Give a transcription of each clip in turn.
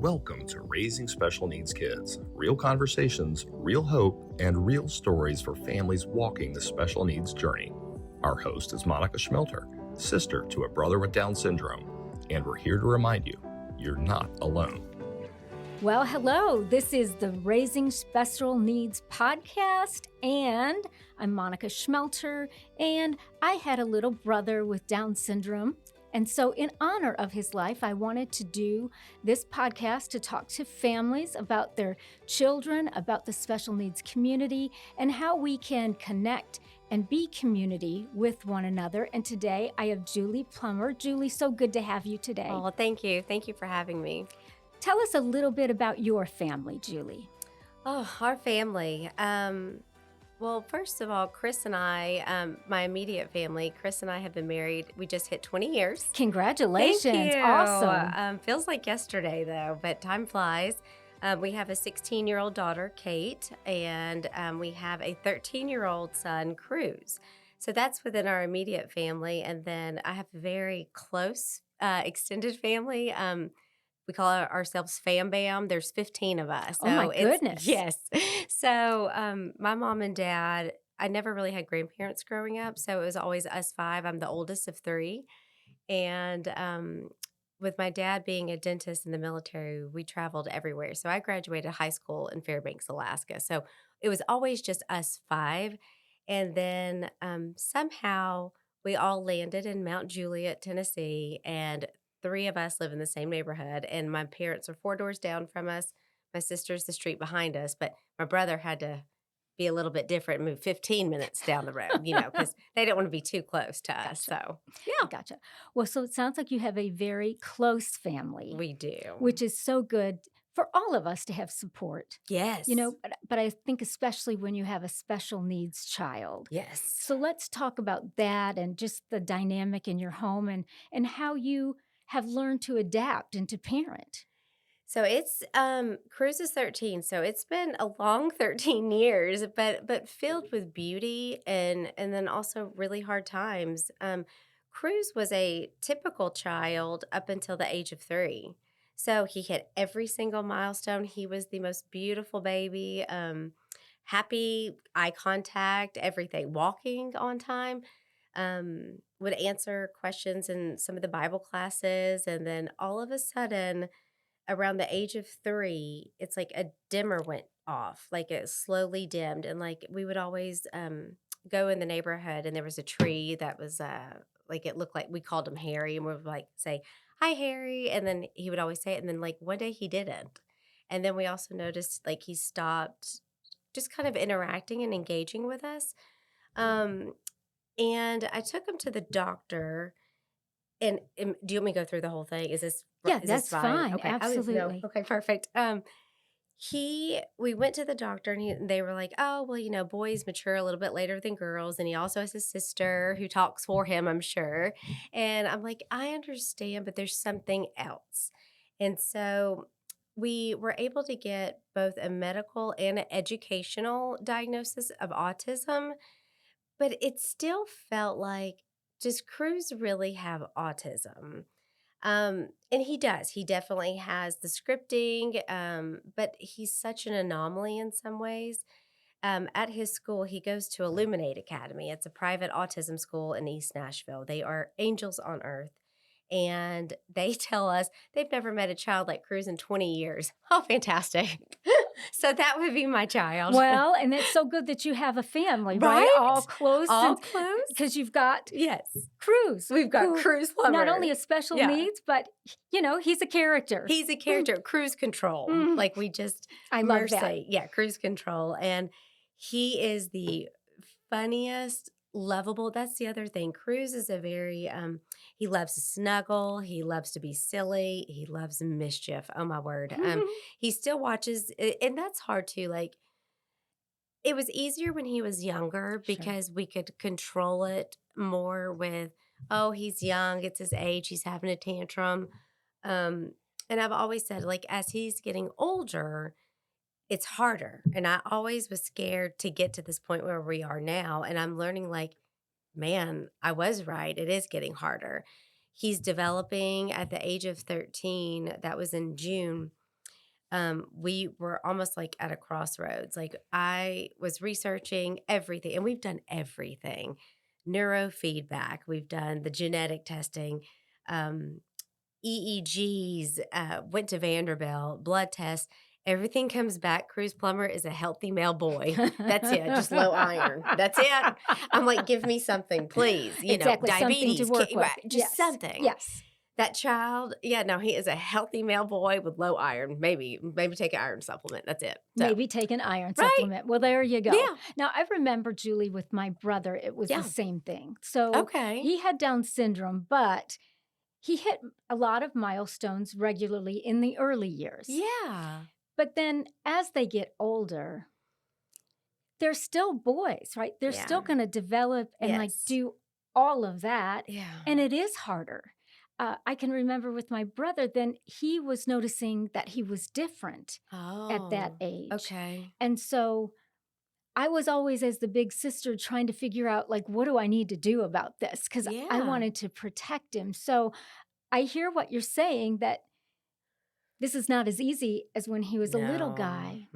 Welcome to Raising Special Needs Kids. Real conversations, real hope, and real stories for families walking the special needs journey. Our host is Monica Schmelter, sister to a brother with Down syndrome, and we're here to remind you, you're not alone. Well, hello. This is the Raising Special Needs podcast, and I'm Monica Schmelter, and I had a little brother with Down syndrome. And so in honor of his life, I wanted to do this podcast to talk to families about their children, about the special needs community, and how we can connect and be community with one another. And today I have Julie Plummer. Julie, so good to have you today. Oh, thank you. Thank you for having me. Tell us a little bit about your family, Julie. Oh, our family. Well, first of all, Chris and I, my immediate family, Chris and I have been married. We just hit 20 years. Congratulations. Thank you. Awesome. Feels like yesterday, though, but time flies. We have a 16-year-old daughter, Kate, and we have a 13-year-old son, Cruz. So that's within our immediate family. And then I have a very close extended family. We call ourselves Fam Bam. There's 15 of us. So my goodness. Yes. So my mom and dad, I never really had grandparents growing up. So it was always us five. I'm the oldest of three. And with my dad being a dentist in the military, we traveled everywhere. So I graduated high school in Fairbanks, Alaska. So it was always just us five. And then somehow we all landed in Mount Juliet, Tennessee, and three of us live in the same neighborhood, and my parents are 4 doors down from us. My sister's the street behind us, but my brother had to be a little bit different and move 15 minutes down the road, because they didn't want to be too close to us. So, yeah. Gotcha. Well, so it sounds like you have a very close family. We do. Which is so good for all of us to have support. Yes. But I think especially when you have a special needs child. Yes. So let's talk about that and just the dynamic in your home and how you have learned to adapt and to parent. So it's Cruz is 13, so it's been a long 13 years, but filled with beauty and then also really hard times. Cruz was a typical child up until the age of 3. So he hit every single milestone. He was the most beautiful baby, happy, eye contact, everything, walking on time. Would answer questions in some of the Bible classes. And then all of a sudden, around the age of 3, it's like a dimmer went off, like it slowly dimmed. And like we would always go in the neighborhood and there was a tree that was like it looked like we called him Harry, and we would like say, "Hi, Harry." And then he would always say it. And then like one day he didn't. And then we also noticed like he stopped just kind of interacting and engaging with us. And I took him to the doctor. And do you want me to go through the whole thing? Is this That's fine. Okay. Absolutely. Okay, perfect. We went to the doctor and they were like, "Oh, well, boys mature a little bit later than girls." And he also has a sister who talks for him, I'm sure. And I'm like, I understand, but there's something else. And so we were able to get both a medical and an educational diagnosis of autism. But it still felt like, does Cruz really have autism? And he does. He definitely has the scripting, but he's such an anomaly in some ways. At his school, he goes to Illuminate Academy. It's a private autism school in East Nashville. They are angels on earth. And they tell us they've never met a child like Cruz in 20 years. Oh, fantastic. So that would be my child. Well, and it's so good that you have a family, right? Right? All close. All close. Because you've got Yes. Cruz. We've got Cruz Plummer. Not only a special needs, but, he's a character. He's a character. Cruise control. Like we just I love that. Yeah, cruise control. And he is the funniest, lovable. That's the other thing. Cruz is a very, he loves to snuggle. He loves to be silly. He loves mischief. Oh, my word. He still watches, and that's hard too. Like, it was easier when he was younger because we could control it more with, oh, he's young. It's his age. He's having a tantrum. And I've always said, like, as he's getting older, it's harder. And I always was scared to get to this point where we are now. And I'm learning like, man, I was right. It is getting harder. He's developing at the age of 13. That was in June. we were almost like at a crossroads. Like I was researching everything, and we've done everything neurofeedback, we've done the genetic testing, um, EEGs, went to Vanderbilt, blood tests. Everything comes back. Cruz Plummer is a healthy male boy. That's it. Just low iron. That's it. I'm like, give me something, please. Exactly, something to Diabetes, work with. right, just Yes, something. yes. That child, yeah, no, he is a healthy male boy with low iron. Maybe take an iron supplement. That's it. So, Maybe take an iron right? supplement. Well, there you go. Yeah, Now, I remember, Julie, with my brother, it was the yeah. same thing. So Okay. he had Down syndrome, but he hit a lot of milestones regularly in the early years. Yeah. But then as they get older, they're still boys, right? They're still Yeah. going to develop and like Yes. do all of that. Yeah. And it is harder. I can remember with my brother, then he was noticing that he was different at that Oh, age. okay. And so I was always, as the big sister, trying to figure out, like, what do I need to do about this? Because I Yeah. wanted to protect him. So I hear what you're saying, that this is not as easy as when he was a little No, guy.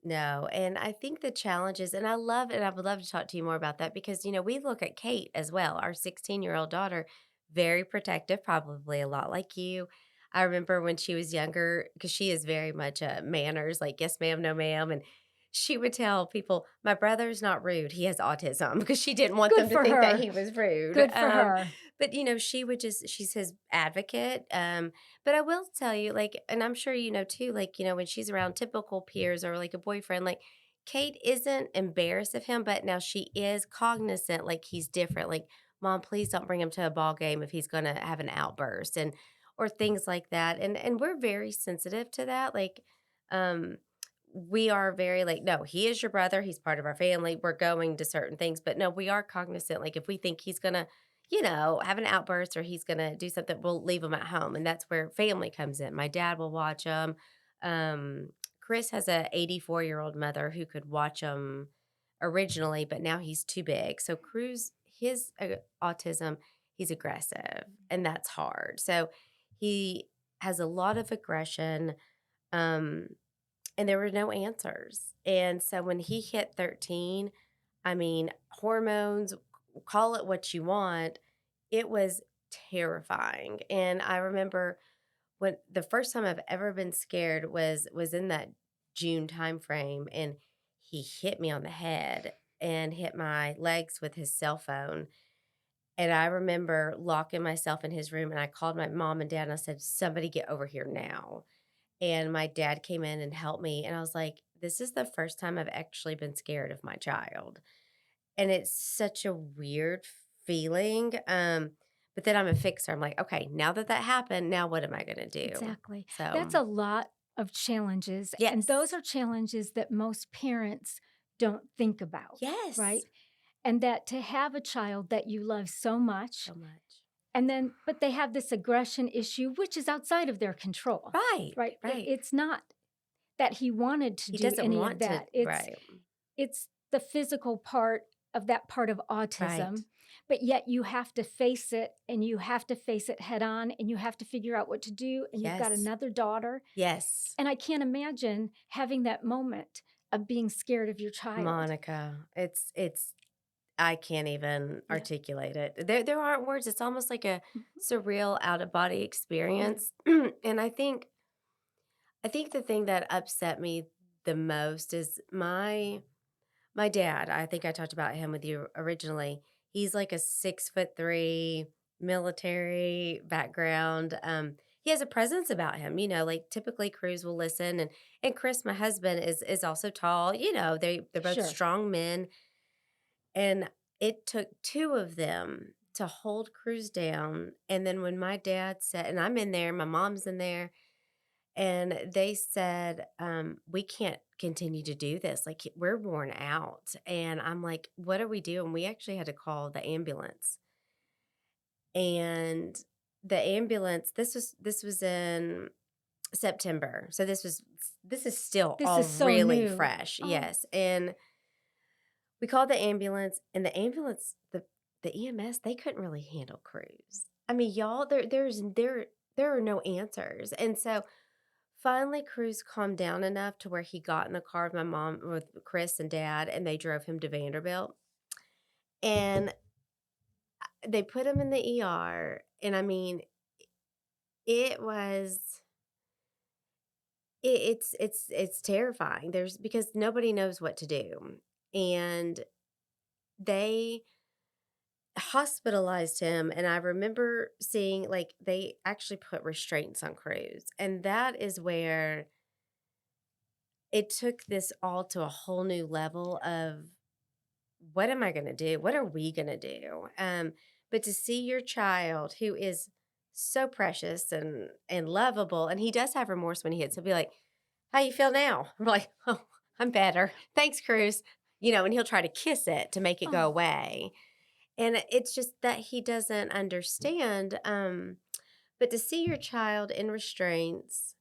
no. And I think the challenges, and I love, and I would love to talk to you more about that because, we look at Kate as well, our 16-year-old daughter, very protective, probably a lot like you. I remember when she was younger, because she is very much manners, like, yes, ma'am, no, ma'am. And she would tell people, my brother's not rude. He has autism because she didn't want Good them to for think that her. he was rude. Good for her. But, she's his advocate. But I will tell you, like, and I'm sure you know too, like, when she's around typical peers or like a boyfriend, like, Kate isn't embarrassed of him, but now she is cognizant, like, he's different. Like, mom, please don't bring him to a ball game if he's going to have an outburst or things like that. And we're very sensitive to that. Like, um, we are very like, no, he is your brother. He's part of our family. We're going to certain things, but no, we are cognizant. Like, if we think he's going to, have an outburst or he's going to do something, we'll leave him at home. And that's where family comes in. My dad will watch him. Um, Chris has a 84-year-old mother who could watch him originally, but now he's too big. So Cruz, his autism, he's aggressive and that's hard. So he has a lot of aggression. Um, and there were no answers. And so when he hit 13, I mean, hormones, call it what you want, it was terrifying. And I remember when the first time I've ever been scared was in that June timeframe, and he hit me on the head and hit my legs with his cell phone. And I remember locking myself in his room, and I called my mom and dad and I said, somebody get over here now. And my dad came in and helped me. And I was like, this is the first time I've actually been scared of my child. And it's such a weird feeling. But then I'm a fixer. I'm like, okay, now that happened, now what am I going to do? Exactly. So, That's a lot of challenges. And those yes. are challenges that most parents don't think about. Yes. Right? And that to have a child that you love so much, So much. and then, but they have this aggression issue, which is outside of their control. Right. Right? Right. It's not that he wanted to He do doesn't any want of that. to. Right. It's the physical part of that part of autism. Right. But yet you have to face it, and you have to face it head on, and you have to figure out what to do. And you've got Yes. another daughter. Yes. And I can't imagine having that moment of being scared of your child. Monica, it's I can't even Yeah. articulate it. There aren't words. It's almost like a surreal out of body experience. And I think the thing that upset me the most is my dad. I think I talked about him with you originally. He's like a 6'3" military background. He has a presence about him, like typically Cruz will listen, and Chris, my husband, is also tall. They're both Sure. strong men. And it took two of them to hold Cruz down. And then when my dad said, and I'm in there, my mom's in there, and they said, we can't continue to do this. Like, we're worn out. And I'm like, what do we do? And we actually had to call the ambulance. And the ambulance, this was in September. So this is still This all is so really new. fresh. Oh. Yes. And we called the ambulance, and the ambulance, the EMS, they couldn't really handle Cruz. I mean, y'all, there are no answers. And so finally, Cruz calmed down enough to where he got in the car with my mom, with Chris and Dad, and they drove him to Vanderbilt. And they put him in the ER. And I mean, it was it's terrifying. There's because nobody knows what to do. And they hospitalized him, and I remember seeing like they actually put restraints on Cruz. And that is where it took this all to a whole new level of what am I going to do? What are we going to do? But to see your child who is so precious and lovable, and he does have remorse when he hits, he'll be like, "How you feel now?" I'm like, "Oh, I'm better. Thanks, Cruz." And he'll try to kiss it to make it go Oh, away. And it's just that he doesn't understand. But to see your child in restraints,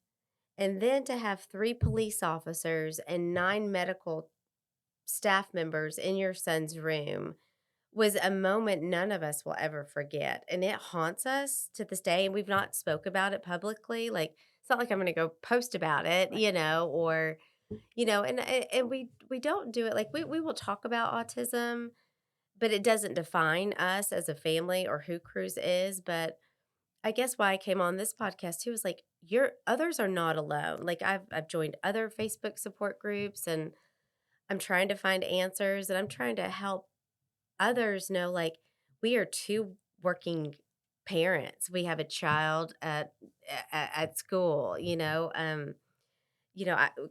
and then to have 3 police officers and 9 medical staff members in your son's room was a moment none of us will ever forget, and it haunts us to this day, and we've not spoke about it publicly. Like, it's not like I'm gonna go post about it, right. or and we don't do it. Like, we will talk about autism, but it doesn't define us as a family or who Cruz is. But I guess why I came on this podcast too is like your others are not alone. Like, I've joined other Facebook support groups, and I'm trying to find answers, and I'm trying to help others know, like, we are 2 working parents. We have a child at school,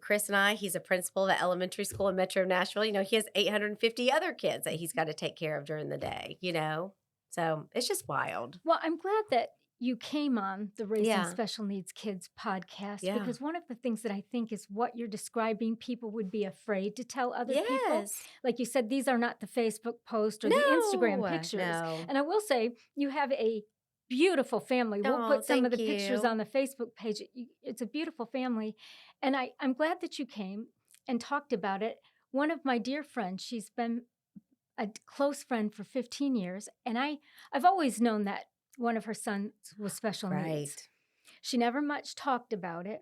Chris and he's a principal of an elementary school in Metro Nashville. He has 850 other kids that he's got to take care of during the day. So it's just wild. Well, I'm glad that you came on the Raising Yeah. Special Needs Kids podcast Yeah. because one of the things that I think is what you're describing, people would be afraid to tell other people. Yes. Like you said, these are not the Facebook post or the Instagram No. pictures. No. And I will say, you have a beautiful family. We'll Oh, put some of thank the pictures you. on the Facebook page. It's a beautiful family. And I'm glad that you came and talked about it. One of my dear friends, she's been a close friend for 15 years, and I've always known that one of her sons was special needs. Right. She never much talked about it.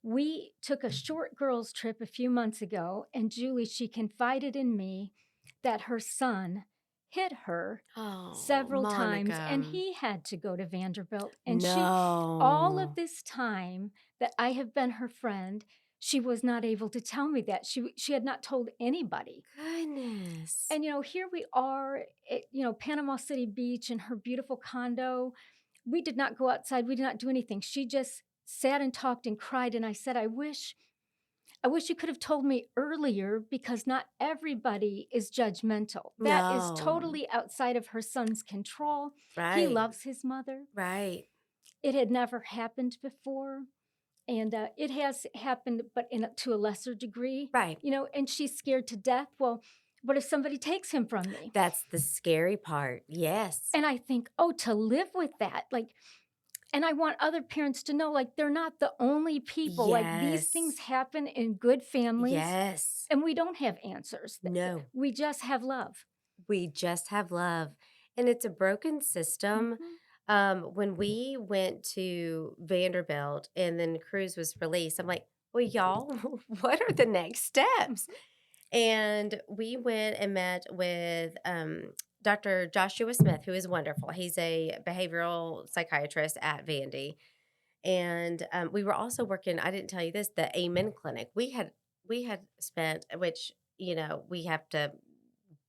We took a short girls trip a few months ago, and Julie, she confided in me that her son hit her Oh, several times and Monica. he had to go to Vanderbilt. And all of No. this time that I have been her friend, she was not able to tell me that. She had not told anybody. Goodness. And here we are at, Panama City Beach in her beautiful condo. We did not go outside. We did not do anything. She just sat and talked and cried. And I said, I wish you could have told me earlier because not everybody is judgmental. That is No. totally outside of her son's control. He Right. loves his mother. Right. It had never happened before. And it has happened, but to a lesser degree, Right. and she's scared to death. Well, what if somebody takes him from me? That's the scary part. Yes. And I think, oh, to live with that, and I want other parents to know, they're not the only people. These things Yes. happen in good families, Yes. and we don't have answers. No. We just have love. We just have love. And it's a broken system. Mhm. When we went to Vanderbilt and then Cruz was released, I'm like, well, y'all, what are the next steps? And we went and met with Dr. Joshua Smith, who is wonderful. He's a behavioral psychiatrist at Vandy. And we were also working, I didn't tell you this, the Amen Clinic. We had spent, which, we have to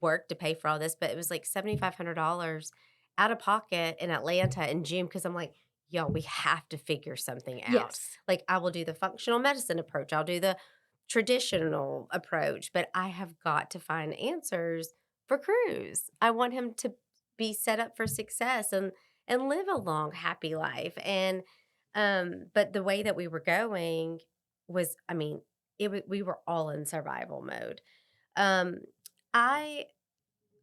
work to pay for all this, but it was like $7,500 out of pocket in Atlanta in June because I'm like, yo, we have to figure something out. Yes. Like, I will do the functional medicine approach, I'll do the traditional approach, but I have got to find answers for Cruz. I want him to be set up for success and live a long, happy life. And but the way that we were going was, I mean, we were all in survival mode. Um, I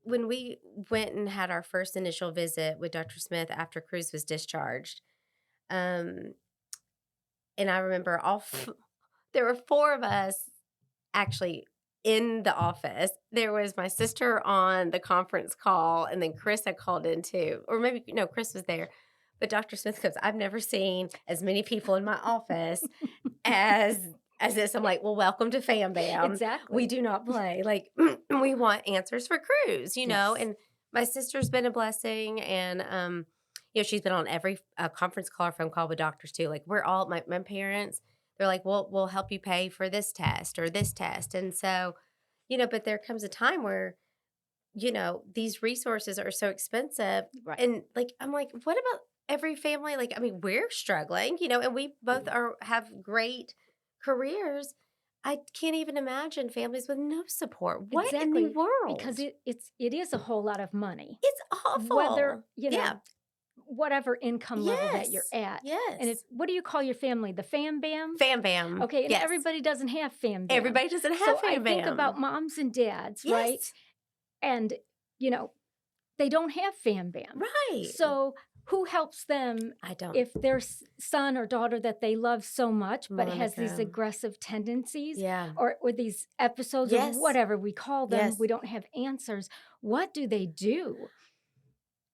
when we went and had our first initial visit with Dr. Smith after Cruz was discharged, um, and I remember there were 4 of us actually in the office. There was my sister on the conference call, and then Chris had called in too, or maybe no, Chris was there. But Dr. Smith goes, I've never seen as many people in my office as this. I'm like, well, welcome to Fam Bam. We Exactly. do not play. Like, we want answers for Cruz, Yes. and my sister's been a blessing. And, she's been on every conference call or phone call with doctors too. Like, we're all, my parents, they're like, well, we'll help you pay for this test or this test. And so, but there comes a time where, these resources are so expensive. Right. And like, I'm like, what about every family? Like, I mean, we're struggling, and we both have great careers. I can't even imagine families with no support. What in the Exactly. world? Because it is a whole lot of money. It's Whether, awful. Yeah. whatever income level that you're Yes. at. And Yes. what do you call your family? The Fam Bam? Fam Bam. Okay, and Yes. everybody doesn't have Fam Bam. Everybody doesn't have So I Fam think Bam. about moms and dads, right? Yes. And, they don't have Fam Bam. Right. So who helps them I don't. if their son or daughter that they love so much but has these Monica. aggressive tendencies Yeah. or these episodes Yes. or whatever we call them, Yes. we don't have answers. What do they do?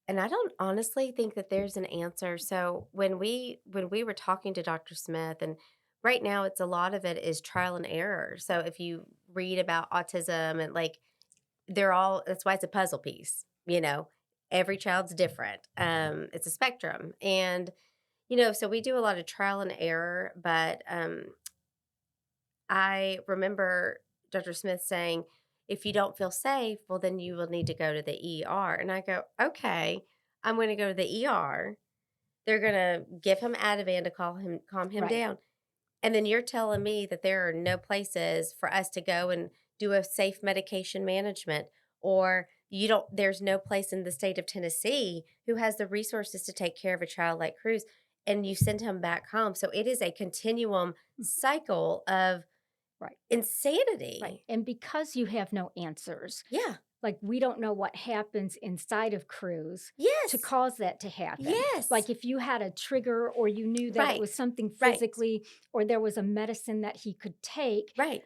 And I don't honestly think that there's an answer. So when we were talking to Dr. Smith, and right now it's a lot of it is trial and error. So if you read about autism and like that's why it's a puzzle piece, Every child's different. It's a spectrum. And so we do a lot of trial and error, but I remember Dr. Smith saying, if you don't feel safe, well, then you will need to go to the ER. And I go, okay, I'm going to go to the ER. They're going to give him Ativan to calm him Right. down. And then you're telling me that there are no places for us to go and do a safe medication management, or there's no place in the state of Tennessee who has the resources to take care of a child like Cruz, and you send him back home. So it is a continuum cycle of Right. insanity. Right. And because you have no answers, Yeah. like we don't know what happens inside of Cruz Yes. to cause that to happen. Yes. Like if you had a trigger or you knew that Right. it was something Right. physically or there was a medicine that he could take. Right.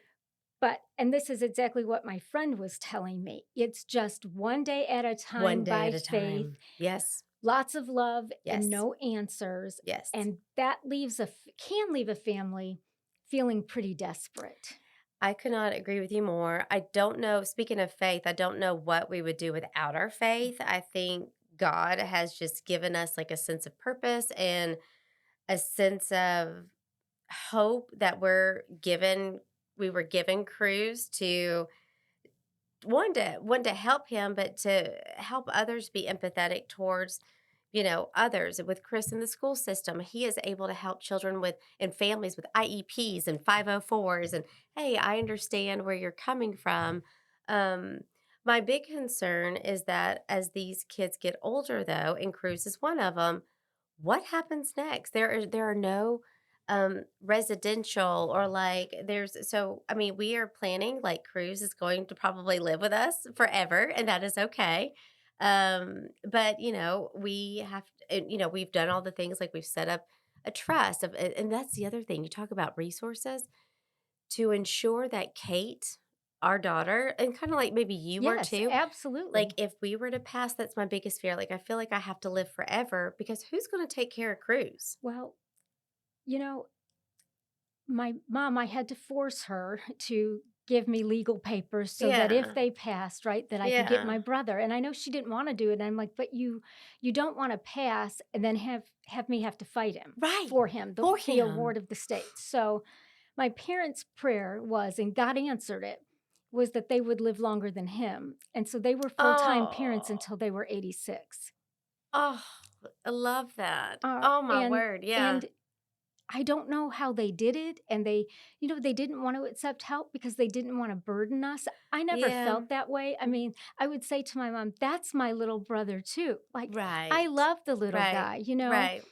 And this is exactly what my friend was telling me. It's just one day at a time One day by at a faith. time. Yes. Lots of love Yes. and no answers. Yes. And that can leave a family feeling pretty desperate. I could not agree with you more. I don't know, speaking of faith, I don't know what we would do without our faith. I think God has just given us like a sense of purpose and a sense of hope that we were given Cruz to one to help him, but to help others be empathetic towards others. With Chris in the school system, he is able to help children and families with IEPs and 504s. And hey, I understand where you're coming from. My big concern is that as these kids get older, though, and Cruz is one of them, what happens next? There are no residential or like I mean, we are planning like Cruz is going to probably live with us forever, and that is okay. But we have we've done all the things, like we've set up a trust and that's the other thing. You talk about resources to ensure that Kate, our daughter, and kind of like maybe you were Yes, too. absolutely. Like if we were to pass, that's my biggest fear. Like I feel like I have to live forever because who's going to take care of Cruz? Well, my mom, I had to force her to give me legal papers so that if Yeah. they passed, right, that I could get my brother. And I know she didn't want to do it. And I'm like, but you don't want to pass and then have me have to fight him Right. for him, For the him. award of the state. So my parents' prayer was, and God answered it, was that they would live longer than him. And so they were full-time parents Oh. until they were 86. Oh, I love that. Oh my word. Yeah. And I don't know how they did it. And they didn't want to accept help because they didn't want to burden us. I never Yeah. felt that way. I mean, I would say to my mom, that's my little brother too. Like, Right. I love the little Right. guy, Right.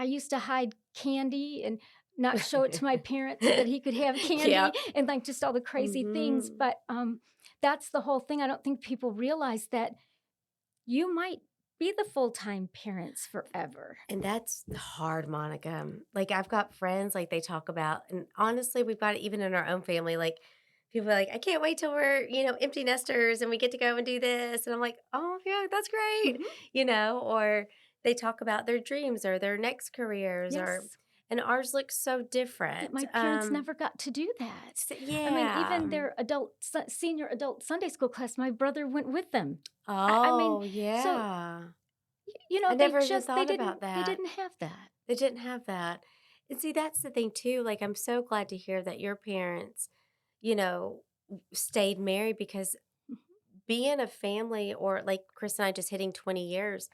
I used to hide candy and not show it to my parents so that he could have candy Yep. and like just all the crazy things. Mhm. But that's the whole thing. I don't think people realize that you might be the full-time parents forever. And that's hard, Monica. Like I've got friends, like they talk about, and honestly, we've got it even in our own family. Like people are like, I can't wait till we're, empty nesters and we get to go and do this. And I'm like, oh yeah, that's great. Mhm. Or they talk about their dreams or their next careers, Yes. and ours looks so Yeah, different. my parents never got to do that. I mean, even their senior adult Sunday school class, my brother went with them. I mean, Oh, so yeah. I they never even just thought about they that. didn't have that. They didn't have that. And see, that's the thing too. Like, I'm so glad to hear that your parents, you know, stayed married, because Mhm. being a family, or like Chris and I just hitting 20 years,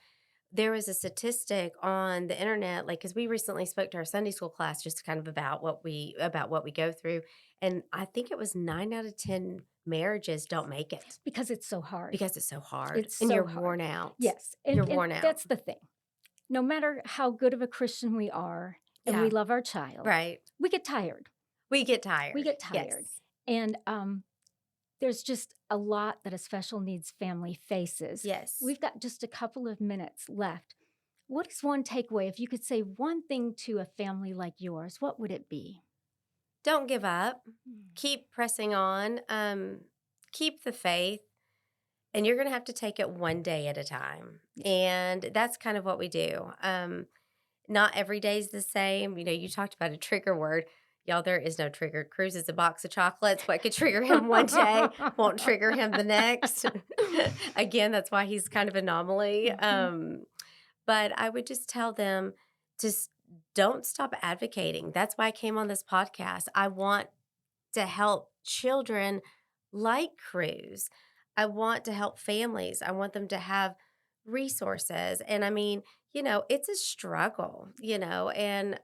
there was a statistic on the internet, like, because we recently spoke to our Sunday school class just kind of about what we go through. And I think it was 9 out of 10 marriages don't make it Because it's so hard. because it's so hard It's and so you're hard. worn out. Yes, You're and worn out. that's the thing. No matter how good of a Christian we are, and we Yeah. love our child, Right. we get tired. We get tired. We get tired. Yes. And there's just a lot that a special needs family faces. Yes. We've got just a couple of minutes left. What is one takeaway? If you could say one thing to a family like yours, what would it be? Don't give up. Keep pressing on. Keep the faith. And you're going to have to take it one day at a time. And that's kind of what we do. Not every day is the same. You know, you talked about a trigger word. Y'all, there is no trigger. Cruz is a box of chocolates. What could trigger him one day won't trigger him the next. Again, that's why he's kind of an anomaly. But I would just tell them, just don't stop advocating. That's why I came on this podcast. I want to help children like Cruz. I want to help families. I want them to have resources. And I mean, you know, it's a struggle, you know, and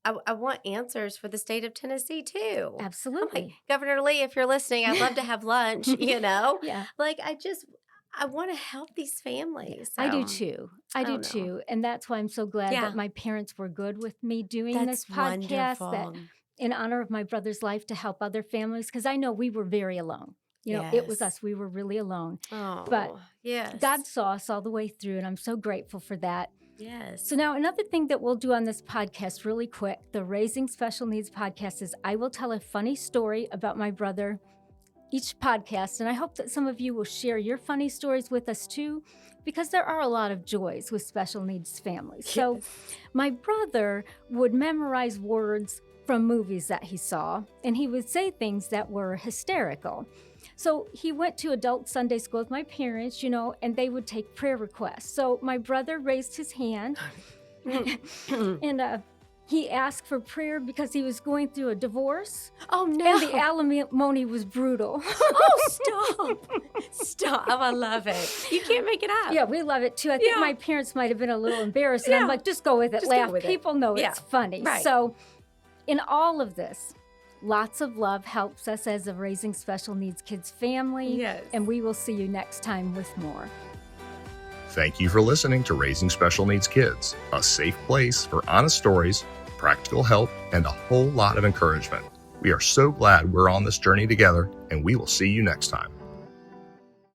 I want answers for the state of Tennessee too. I'm like, Absolutely. Governor Lee, if you're listening, I'd love to have lunch, you know? Yeah. Like, I want to help these families. I do so, too. I do don't know. too. And that's why I'm so glad Yeah. that my parents were good with me doing That's this podcast, that wonderful. in honor of my brother's life, to help other families, because I know we were very alone. You know, it was Yes. us. We were really alone. Oh, But yes. God saw us all the way through, and I'm so grateful for that. Yes. So now another thing that we'll do on this podcast really quick, the Raising Special Needs podcast, is I will tell a funny story about my brother each podcast. And I hope that some of you will share your funny stories with us too, because there are a lot of joys with special needs families. So my brother would memorize words from movies that he saw, and he would say things that were hysterical. So he went to adult Sunday school with my parents, you know, and they would take prayer requests. So my brother raised his hand and he asked for prayer because he was going through a divorce. Oh, no. And the alimony was brutal. Oh, stop. Stop. I love it. You can't make it up. Yeah, we love it too. I think Yeah. my parents might have been a little embarrassed. And I'm Yeah. like, just go with it, Just go laugh. with it. People know Yeah. it's funny. Right. So in all of this, lots of love helps us as a Raising Special Needs Kids family. Yes. And we will see you next time with more. Thank you for listening to Raising Special Needs Kids, a safe place for honest stories, practical help, and a whole lot of encouragement. We are so glad we're on this journey together, and we will see you next time.